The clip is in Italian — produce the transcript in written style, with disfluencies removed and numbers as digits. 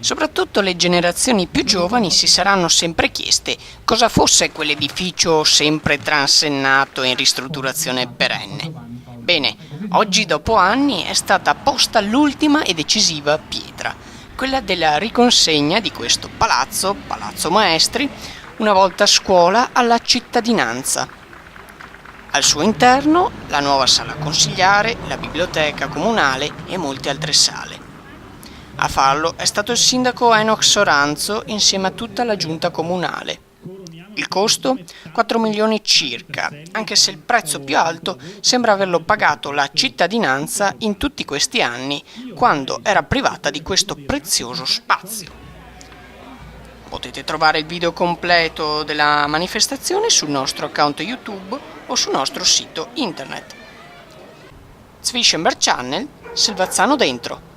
Soprattutto le generazioni più giovani si saranno sempre chieste cosa fosse quell'edificio sempre transennato in ristrutturazione perenne. Bene, oggi dopo anni è stata posta l'ultima e decisiva pietra, quella della riconsegna di questo palazzo, Palazzo Maestri, una volta scuola, alla cittadinanza. Al suo interno la nuova sala consigliare, la biblioteca comunale e molte altre sale. A farlo è stato il sindaco Enoch Soranzo insieme a tutta la giunta comunale. Il costo? 4 milioni circa, anche se il prezzo più alto sembra averlo pagato la cittadinanza in tutti questi anni, quando era privata di questo prezioso spazio. Potete trovare il video completo della manifestazione sul nostro account YouTube o sul nostro sito internet. Zwischenberg Channel, Silvazzano dentro.